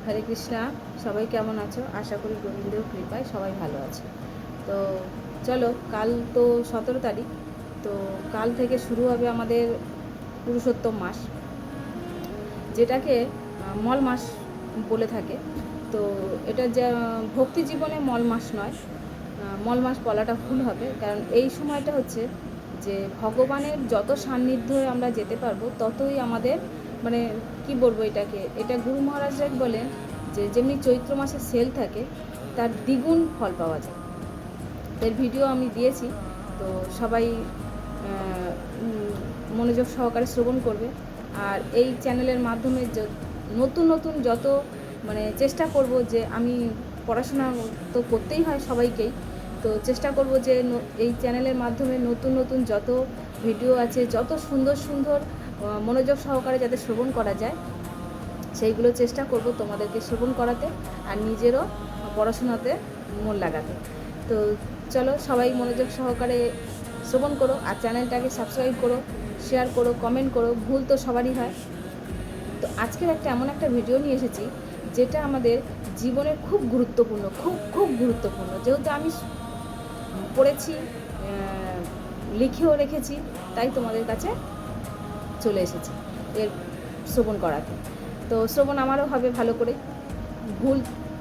হরে কৃষ্ণা। সবাই কেমন আছো? আশা করি গোবিন্দের কৃপায় সবাই ভালো আছে। তো চলো, কাল তো 17 তারিখ। তো কাল থেকে শুরু হবে আমাদের পুরুষোত্তম মাস, যেটাকে মল মাস বলে থাকে। তো এটা যা ভক্তি জীবনে মল মাস নয়, মল মাস বলাটা ভুল হবে, কারণ এই সময়টা হচ্ছে যে ভগবানের যত সান্নিধ্যে আমরা যেতে পারবো ততই আমাদের মানে কি বলবো এটাকে, এটা গুরু মহারাজরা বলেন যে যেমনি চৈত্র মাসে সেল থাকে তার দ্বিগুণ ফল পাওয়া যায়। এর ভিডিও আমি দিয়েছি, তো সবাই মনোযোগ সহকারে শ্রবণ করবে। আর এই চ্যানেলের মাধ্যমে নতুন নতুন যত চেষ্টা করব যে আমি পড়াশোনা তো করতেই হয় সবাইকেই, তো চেষ্টা করব যে এই চ্যানেলের মাধ্যমে নতুন নতুন যত ভিডিও আছে, যত সুন্দর সুন্দর মনোযোগ সহকারে যাতে শ্রবণ করা যায় সেইগুলো চেষ্টা করব তোমাদেরকে শ্রবণ করাতে আর নিজেরও পড়াশোনাতে মন লাগাতে। তো চলো, সবাই মনোযোগ সহকারে শ্রবণ করো আর চ্যানেলটাকে সাবস্ক্রাইব করো, শেয়ার করো, কমেন্ট করো। ভুল তো সবারই হয়। তো আজকের এমন একটা ভিডিও নিয়ে এসেছি যেটা আমাদের জীবনের খুব গুরুত্বপূর্ণ, খুব খুব গুরুত্বপূর্ণ। যেহেতু আমি পড়েছি, লিখেও রেখেছি, তাই তোমাদের কাছে চলে এসেছি এর শ্রবণ করাতে। তো শ্রবণ আমারও হবে ভালো করে, ভুল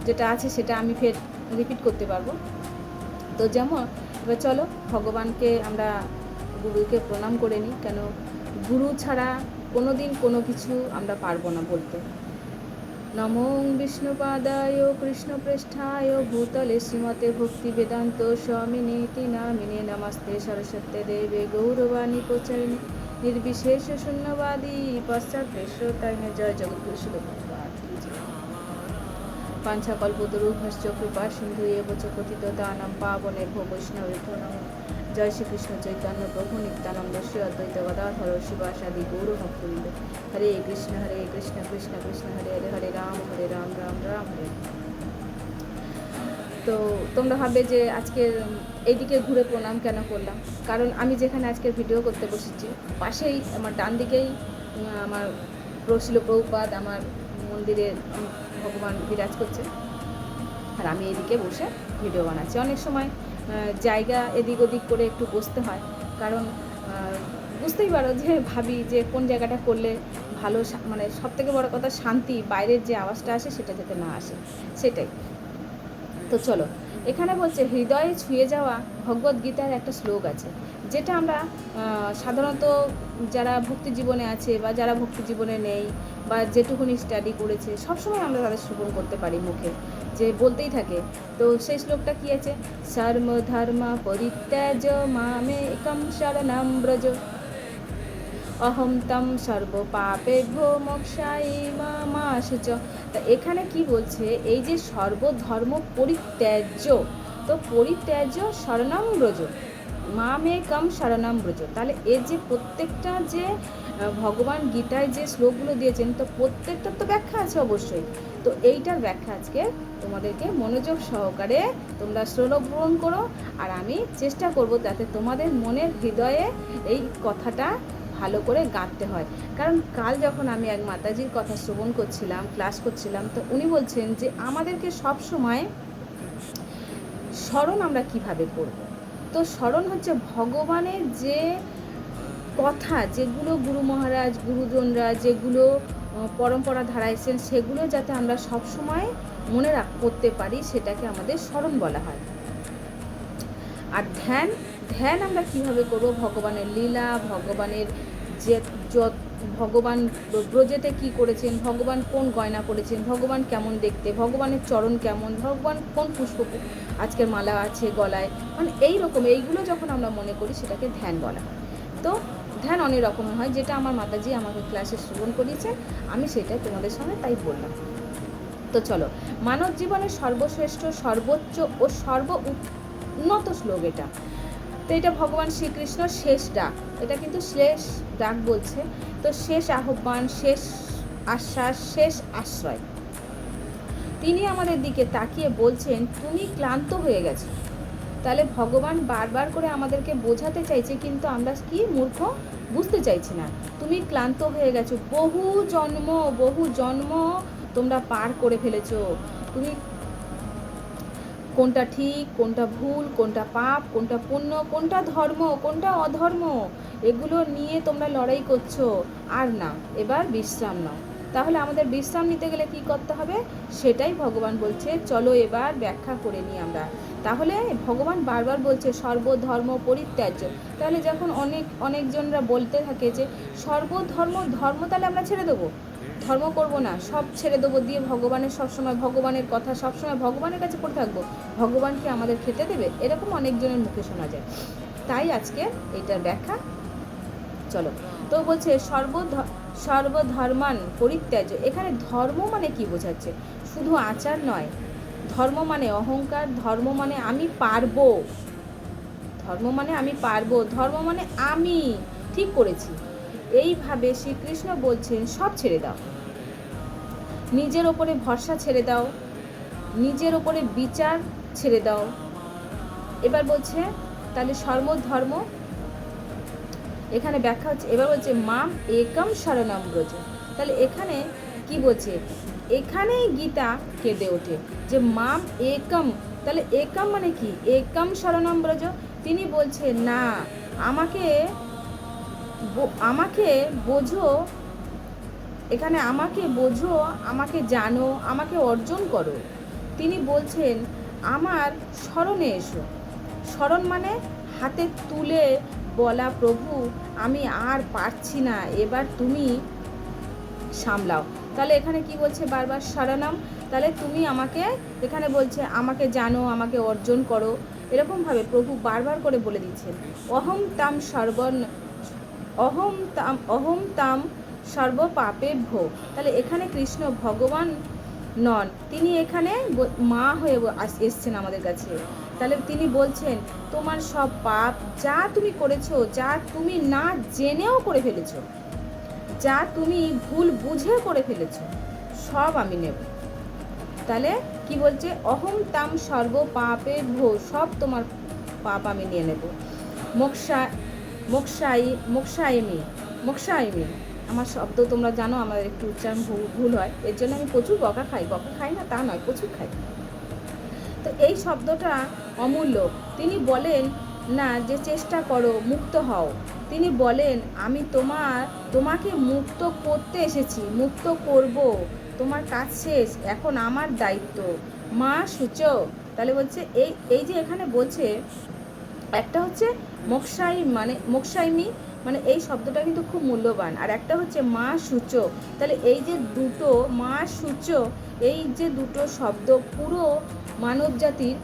যেটা আছে সেটা আমি ফের রিপিট করতে পারবো। তো যেমন এবার চলো ভগবানকে আমরা গুরুকে প্রণাম করে নিই, কেন গুরু ছাড়া কোনো দিন কোনো কিছু আমরা পারবো না বলতে। নমো বিষ্ণুপাদায় কৃষ্ণপৃষ্ঠায় ভূতলে শ্রীমতে ভক্তি বেদান্ত স্বামিনীতি নামিনে নমস্তে সরস্বতী দেবে গৌরবাণী প্রচারিণী নির্বিশেষ শূন্যবাদী পশ্চাৎ জয় জগৎগুরু শিল পাঞ্চাকল্পতরুভশ্চ কৃপা সিন্ধু এব চ পতিতানাং পাবনেভ্যো বৈষ্ণবেভ্যো নমঃ। জয় শ্রীকৃষ্ণ চৈতন্য প্রভু নিত্যানন্দ শ্রী অদ্বৈত গদাধর শিবাসাদি গৌর ভক্তবৃন্দ। হরে কৃষ্ণ কৃষ্ণ কৃষ্ণ হরে হরে, হরে রাম রাম রাম হরে। তো তোমরা ভাববে যে আজকে এইদিকে ঘুরে প্রণাম কেন করলাম, কারণ আমি যেখানে আজকে ভিডিও করতে বসেছি পাশেই আমার ডান দিকেই আমার শিল প্রভুপাদ আমার মন্দিরের ভগবান বিরাজ করছে, আর আমি এদিকে বসে ভিডিও বানাচ্ছি। অনেক সময় জায়গা এদিক ওদিক করে একটু বসতে হয়, কারণ বুঝতেই পারো যে ভাবি যে কোন জায়গাটা করলে ভালো, সবথেকে বড় কথা শান্তি, বাইরের যে আওয়াজটা আসে সেটা যাতে না আসে, সেটাই। তো চলো, এখানে বলছে হৃদয়ে ছুঁয়ে যাওয়া ভগবদ্গীতার একটা শ্লোক আছে, যেটা আমরা সাধারণত যারা ভক্তি জীবনে আছে বা যারা ভক্তি জীবনে নেই বা যেটুকুনি স্টাডি করেছে সবসময় আমরা তাদের শ্রবণ করতে পারি মুখে, যে বলতেই থাকে। তো সেই শ্লোকটা কী আছে? সর্ব ধর্ম পরিত্যাজ মামেকং শরণং ব্রজ অহম তম সর্ব পাপেভ্যো মোক্ষায় মামাশুচ। তা এখানে কি বলছে? এই যে সর্বধর্ম পরিত্যাজ্য, তো পরিত্যাজ্য শরণাম ব্রজ মামেকম শরণাম ব্রজ। তাহলে এর যে প্রত্যেকটা যে ভগবান গীতায় যে শ্লোকগুলো দিয়েছেন, তো প্রত্যেকটার তো ব্যাখ্যা আছে অবশ্যই। তো এইটার ব্যাখ্যা আজকে তোমাদেরকে মনোযোগ সহকারে তোমরা শ্রবণ করো, আর আমি চেষ্টা করব যাতে তোমাদের মনের হৃদয়ে এই কথাটা ভালো করে গাঁথতে হয়। কারণ কাল যখন আমি এক মাতাজির কথা শ্রবণ করছিলাম, ক্লাস করছিলাম, তো উনি বলছেন যে আমাদেরকে সব সময় স্মরণ আমরা কিভাবে করব। তো স্মরণ হচ্ছে ভগবানের যে কথা, যেগুলো গুরু মহারাজ গুরুজনরা যেগুলো পরম্পরা ধারাইছেন, সেগুলো যাতে আমরা সব সময় মনে করতে পারি, সেটাকে আমাদের স্মরণ বলা হয়। আর ধ্যান, ধ্যান আমরা কিভাবে করব? ভগবানের লীলা, ভগবানের যে ভগবান ব্রজেতে কি করেছেন, ভগবান কোন গয়না করেছেন, ভগবান কেমন দেখতে, ভগবানের চরণ কেমন, ভগবান কোন পুষ্প আজকের মালা আছে গলায়, এই রকম এইগুলো যখন আমরা মনে করি সেটাকে ধ্যান বলা হয়। তো ধ্যান অনেক রকমের হয়, যেটা আমার মাতাজি আমাকে ক্লাসে শ্রবণ করিয়েছেন, আমি সেটাই তোমাদের সঙ্গে তাই বললাম। তো চলো, মানব জীবনের সর্বশ্রেষ্ঠ, সর্বোচ্চ ও উন্নত শ্লোক এটা। তো এটা ভগবান শ্রীকৃষ্ণ শেষ ডাক, এটা কিন্তু শেষ ডাক বলছে। তো শেষ আহ্বান, শেষ আশ্বাস, শেষ আশ্রয়। তিনি আমাদের দিকে তাকিয়ে বলছেন তুমি ক্লান্ত হয়ে গেছো। তাহলে ভগবান বারবার করে আমাদেরকে বোঝাতে চাইছে, কিন্তু আমরা কি মূর্খ, বুঝতে চাইছি না। তুমি ক্লান্ত হয়ে গেছো, বহু জন্ম তোমরা পার করে ফেলেছো। তুমি কোনটা ঠিক, কোনটা ভুল, কোনটা পাপ, কোনটা পুণ্য, কোনটা ধর্ম, কোনটা অধর্ম, এগুলো নিয়ে তোমরা লড়াই করছো। আর না, এবার বিশ্রাম নাও। তাহলে আমাদের বিশ্রাম নিতে গেলে কি করতে হবে, সেটাই ভগবান বলছে। চলো এবার ব্যাখ্যা করে নিই আমরা। তাহলে ভগবান বারবার বলছে সর্বধর্ম পরিত্যাজ্য। তাহলে যখন অনেকজনরা বলতে থাকে যে সর্বধর্ম তাহলে আমরা ছেড়ে দেবো, ধর্ম করব না, সব ছেড়ে দেবো, দিয়ে ভগবানের সবসময় ভগবানের কথা সবসময় ভগবানের কাছে পড়ে থাকবো, ভগবান কি আমাদের খেতে দেবে? এরকম অনেকজনের মুখে শোনা যায়। তাই আজকে এইটার ব্যাখ্যা। চলো, তো বলছে সর্বধর্মান পরিত্যাজ্য। এখানে ধর্ম মানে কি বোঝাচ্ছে? শুধু আচার নয়, ধর্ম মানে অহংকার, ধর্ম মানে আমি পারবো, ধর্ম মানে আমি পারবো, ধর্ম মানে আমি ঠিক করেছি। এইভাবে শ্রীকৃষ্ণ বলছেন সব ছেড়ে দাও, নিজের ওপরে ভরসা ছেড়ে দাও, নিজের ওপরে বিচার ছেড়ে দাও। এবার বলছে তাহলে সর্বধর্ম, এখানে ব্যাখ্যা হচ্ছে, এবার বলছে মাম একম শরণম ব্রজ। তাহলে এখানে কি বলছে, এখানেই গীতা কেঁদে ওঠে যে মাম একম, তাহলে একম মানে কি, একম শরণম ব্রজ। তিনি বলছেন না, আমাকে বোঝো, এখানে আমাকে বোঝো, আমাকে জানো, আমাকে অর্জন করো। তিনি বলছেন আমার শরণে এসো। শরণ মানে হাতে তুলে বলা, প্রভু আমি আর পারছি না, এবার তুমি সামলাও। তাহলে এখানে কি বলছে বারবার শরণম, তাহলে তুমি আমাকে, এখানে বলছে আমাকে জানো, আমাকে অর্জন করো। এরকমভাবে প্রভু বারবার করে বলে দিচ্ছেন অহম তাম সর্বপাপেভ্য। তাহলে এখানে কৃষ্ণ ভগবান নন, তিনি এখানে মা হয়ে এসছেন আমাদের কাছে। তাহলে তিনি বলছেন তোমার সব পাপ যা তুমি করেছো, যা তুমি না জেনেও করে ফেলেছো, যা তুমি ভুল বুঝে করে ফেলেছো, সব আমি নেব। তাহলে কি বলছে, অহম তাম সর্বপাপেভ্য, সব তোমার পাপ আমি নিয়ে নেব। মোক্ষায়মি, আমার শব্দ তোমরা জানো আমার একটু উচ্চারণ ভুল হয়, এর জন্য আমি প্রচুর বকা খাই না তা নয়, প্রচুর খাই। তো এই শব্দটা অমূল্য। তিনি বলেন না যে চেষ্টা করো, মুক্ত হও। তিনি বলেন আমি তোমাকে মুক্ত করতে এসেছি, মুক্ত করব, তোমার কাজ শেষ, এখন আমার দায়িত্ব। মা সূচ, তাহলে বলছে এই যে এখানে বলছে, একটা হচ্ছে মোক্ষায়মি মানে এই শব্দটা কিন্তু খুব মূল্যবান, আর একটা হচ্ছে মা সূচ। তাহলে এই যে দুটো মা সূচ, এই যে দুটো শব্দ পুরো মানব জাতির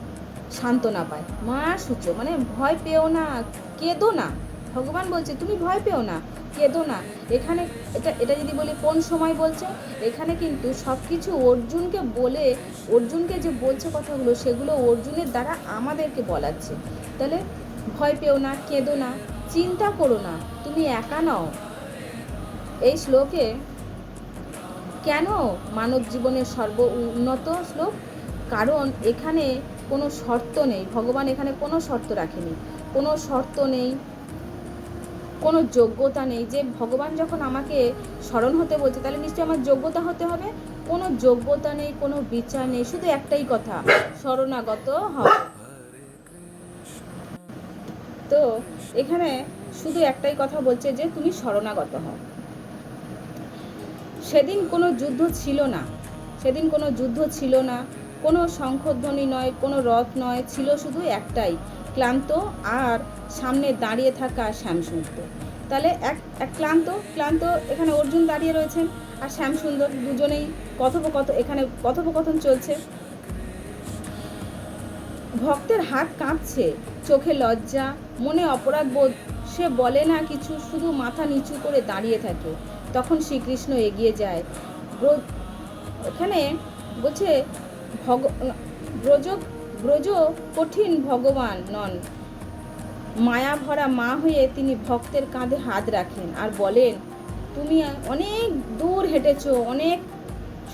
সান্ত্বনা পায়। মা সূচ মানে ভয় পেও না, কেঁদো না। ভগবান বলছে তুমি ভয় পেও না, কেঁদো না। এখানে এটা যদি বলি কোন সময় বলছে, এখানে কিন্তু সব কিছু অর্জুনকে বলে, অর্জুনকে যে বলছে কথাগুলো, সেগুলো অর্জুনের দ্বারা আমাদেরকে বলাচ্ছে। তাহলে ভয় পেও না, কেঁদো না, চিন্তা করো না, তুমি একা নও। এই শ্লোকে কেন মানব জীবনের উন্নত শ্লোক? কারণ এখানে কোনো শর্ত নেই, ভগবান এখানে কোনো শর্ত রাখেনি, কোনো শর্ত নেই, কোনো যোগ্যতা নেই যে ভগবান যখন আমাকে স্মরণ হতে বলছে তাহলে নিশ্চয়ই আমার যোগ্যতা হতে হবে। কোনো যোগ্যতা নেই, কোনো বিচার নেই, শুধু একটাই কথা, শরণাগত হও। তো এখানে শুধু একটাই কথা বলছে যে তুমি শরণাগত হও। সেদিন কোনো যুদ্ধ ছিল না, সেদিন কোনো যুদ্ধ ছিল না, কোনো শঙ্খধ্বনি নয়, কোনো রথ নয়, ছিল শুধু একটাই, ক্লান্ত আর সামনে দাঁড়িয়ে থাকা শ্যামসুন্দর। তাহলে এক ক্লান্ত এখানে অর্জুন দাঁড়িয়ে রয়েছেন, আর শ্যামসুন্দর, দুজনেই এখানে কথোপকথন চলছে। ভক্তের হাত কাঁপছে, চোখে লজ্জা, মনে অপরাধ বোধ, সে বলে না কিছু, শুধু মাথা নিচু করে দাঁড়িয়ে থাকে। তখন শ্রীকৃষ্ণ এগিয়ে যায়। এখানে বলছে ব্রজ কঠিন ভগবান নন, মায়া ভরা মা হয়ে তিনি ভক্তের কাঁধে হাত রাখেন আর বলেন তুমি অনেক দূর হেঁটেছো, অনেক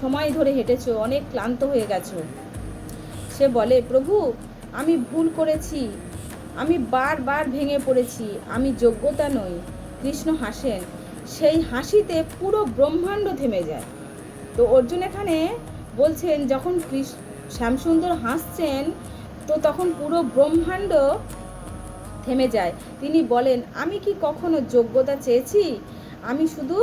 সময় ধরে হেঁটেছো, অনেক ক্লান্ত হয়ে গেছো। সে বলে প্রভু আমি ভুল করেছি, আমি বারবার ভেঙে পড়েছি, আমি যোগ্যতা নই। কৃষ্ণ হাসেন, সেই হাসিতে পুরো ব্রহ্মাণ্ড থেমে যায়। তো অর্জুন এখানে বলছেন যখন শ্যামসুন্দর হাসছেন তো তখন পুরো ব্রহ্মাণ্ড থেমে যায়। তিনি বলেন, আমি কি কখনো যোগ্যতা চেয়েছি? আমি শুধু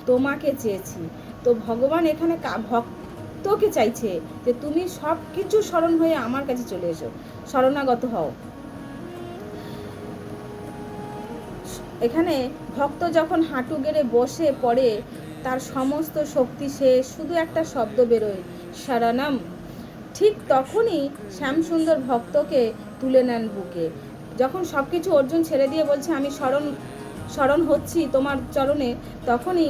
তোমাকে চেয়েছি। তো ভগবান এখানে ভক্তকে চাইছে যে তুমি সব কিছু স্মরণ হয়ে আমার কাছে চলে এসো, শরণাগত হও। এখানে ভক্ত যখন হাঁটু গেড়ে বসে পড়ে, তার সমস্ত শক্তি শেষ, শুধু একটা শব্দ বেরোয়, শরণম। ঠিক তখনই শ্যামসুন্দর ভক্তকে তুলে নেন বুকে। যখন সব কিছু অর্জুন ছেড়ে দিয়ে বলছে আমি শরণ হচ্ছি তোমার চরণে, তখনই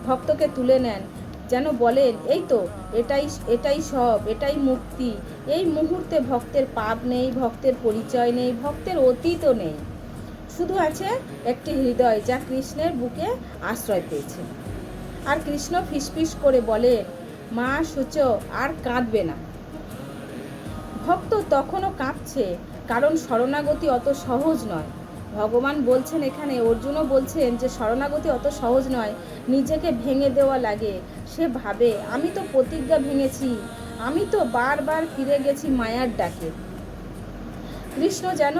ভক্তকে তুলে নেন, যেন বলেন এই তো, এটাই সব, এটাই মুক্তি। এই মুহূর্তে ভক্তের পাপ নেই, ভক্তের পরিচয় নেই, ভক্তের অতীতও নেই, শুধু আছে একটি হৃদয় যা কৃষ্ণের বুকে আশ্রয় পেয়েছে। আর কৃষ্ণ ফিসফিস করে বলে, মা সূচ আর কাঁদবে না। ভক্ত তখনও কাঁপছে, কারণ শরণাগতি অত সহজ নয়। ভগবান বলছেন এখানে, অর্জুনও বলছেন যে শরণাগতি অত সহজ নয়, নিজেকে ভেঙে দেওয়া লাগে। সে ভাবে আমি তো প্রতিজ্ঞা ভেঙেছি, আমি তো বারবার ফিরে গেছি মায়ার ডাকে। কৃষ্ণ যেন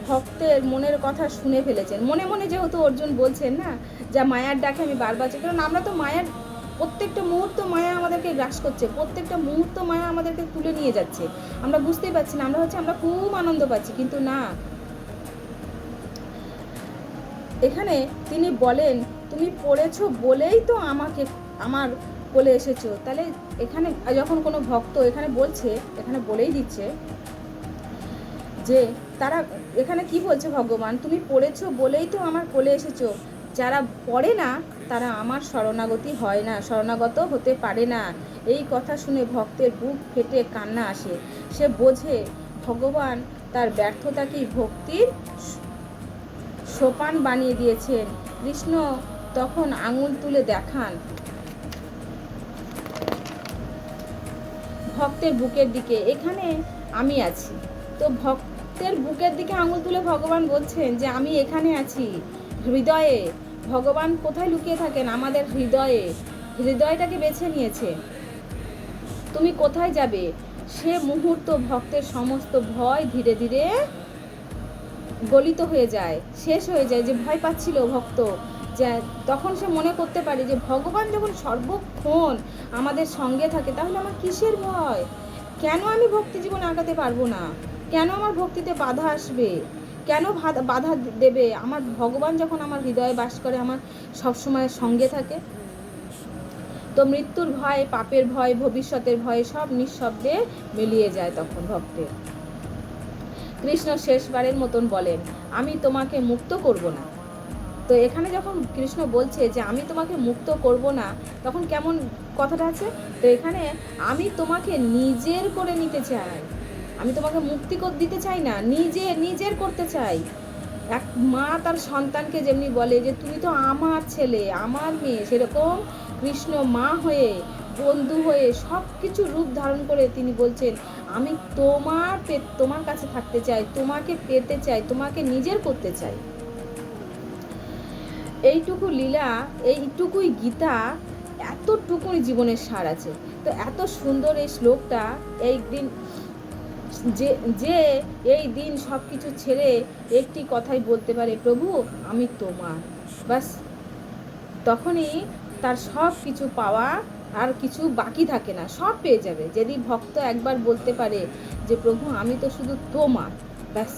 ভক্তের মনের কথা শুনে ফেলেছেন। মনে মনে যেহেতু অর্জুন বলছেন না, যা মায়ার ডাকে আমি বারবার, কারণ আমরা তো মায়ার প্রত্যেকটা মুহূর্ত মায়া আমাদেরকে গ্রাস করছে, প্রত্যেকটা মুহূর্ত মায়া আমাদেরকে তুলে নিয়ে যাচ্ছে। আমরা বুঝতেই পারছি না, আমরা খুব আনন্দ পাচ্ছি, কিন্তু না। এখানে তিনি বলেন, তুমি পড়েছো বলেই তো আমার কোলে এসেছো। তাহলে এখানে যখন কোনো ভক্ত এখানে বলছে, এখানে বলেই দিচ্ছে যে তারা এখানে কি বলছে ভগবান, তুমি পড়েছো বলেই তো আমার কোলে এসেছো। যারা পড়ে না তারা আমার শরণাগতি হয় না, শরণাগত হতে পারে না। এই কথা শুনে ভক্তের বুক ফেটে কান্না আসে। সে বোঝে ভগবান তার ব্যর্থতাকেই ভক্তির সোপান বানিয়ে দিয়েছেন। কৃষ্ণ তখন আঙুল তুলে দেখান ভক্তের বুকের দিকে, এখানে আমি আছি। তো ভক্তের বুকের দিকে আঙুল তুলে ভগবান বলছেন যে আমি এখানে আছি, হৃদয়ে। ভগবান কোথায় লুকিয়ে থাকেন? আমাদের হৃদয়ে। হৃদয়টাকে বেছে নিয়েছে। তুমি কোথায় যাবে? সে মুহূর্ত ভক্তের সমস্ত ভয় ধীরে ধীরে গলিত হয়ে যায়, শেষ হয়ে যায়। যে ভয় পাচ্ছিল ভক্ত, যে তখন সে মনে করতে পারে যে ভগবান যখন সর্বক্ষণ আমাদের সঙ্গে থাকে, তাহলে আমার কিসের ভয়? কেন আমি ভক্তি জীবনে আগাতে পারবো না? কেন আমার ভক্তিতে বাধা আসবে? কেন বাধা দেবে? আমার ভগবান যখন আমার হৃদয়ে বাস করে, আমার সবসময় সঙ্গে থাকে। তো মৃত্যুর ভয়, পাপের ভয়, ভবিষ্যতের ভয় সব নিঃশব্দে মিলিয়ে যায় তখন ভক্তের। কৃষ্ণ শেষবারের মতন বলেন, আমি তোমাকে মুক্ত করব না। তো এখানে যখন কৃষ্ণ বলছে যে আমি তোমাকে মুক্ত করব না, তখন কেমন কথাটা আছে? তো এখানে আমি তোমাকে নিজের করে নিতে চাই, আমি তোমাকে মুক্তি দিতে চাই না, নিজের করতে চাই। এক মা তার সন্তানকে যেমনি বলে যে তুমি তো আমার ছেলে, আমার মেয়ে, সেরকম কৃষ্ণ মা হয়ে, বন্ধু হয়ে, সব কিছু রূপ ধারণ করে তিনি বলছেন আমি তোমার কাছে থাকতে চাই, তোমাকে পেতে চাই, তোমাকে নিজের করতে চাই। এইটুকু লীলা, এইটুকুই গীতা, এতটুকুই জীবনের সার আছে। তো এত সুন্দর এই শ্লোকটা, এই দিন যে এই দিন সব কিছু ছেড়ে একটি কথাই বলতে পারে, প্রভু আমি তোমার, বাস, তখনই তার সব কিছু পাওয়া আর কিছু বাকি থাকে না, সব পেয়ে যাবে। যদি ভক্ত একবার বলতে পারে যে প্রভু আমি তো শুধু তোমার, ব্যাস।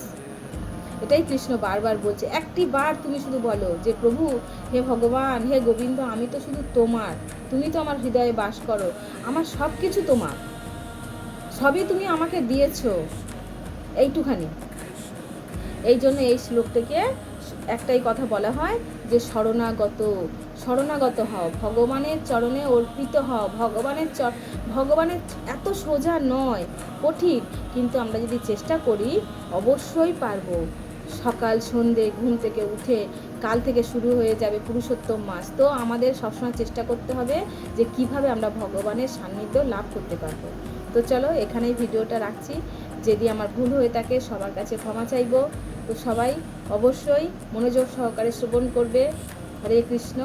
এটাই কৃষ্ণ বারবার বলছে, একটি বার তুমি শুধু বলো যে প্রভু, হে ভগবান, হে গোবিন্দ, আমি তো শুধু তোমার, তুমি তো আমার হৃদয়ে বাস করো, আমার সব কিছু তোমার, সবই তুমি আমাকে দিয়েছো, এইটুখানি। এই জন্য এই শ্লোকটাকে একটাই কথা বলা হয় যে শরণাগত হও, ভগবানের চরণে অর্পিত হও। ভগবানের এত সোজা নয়, কঠিন, কিন্তু আমরা যদি চেষ্টা করি অবশ্যই পারবো। সকাল সন্ধে ঘুম থেকে উঠে কাল থেকে শুরু হয়ে যাবে পুরুষোত্তম মাস। তো আমাদের সবসময় চেষ্টা করতে হবে যে কিভাবে আমরা ভগবানের সান্নিধ্য লাভ করতে পারবো। তো চলো এখানেই ভিডিওটা রাখছি। যদি আমার ভুল হয়ে থাকে সবার কাছে ক্ষমা চাইব। তো সবাই অবশ্যই মনোযোগ সহকারে শ্রবণ করবে। হরে কৃষ্ণ।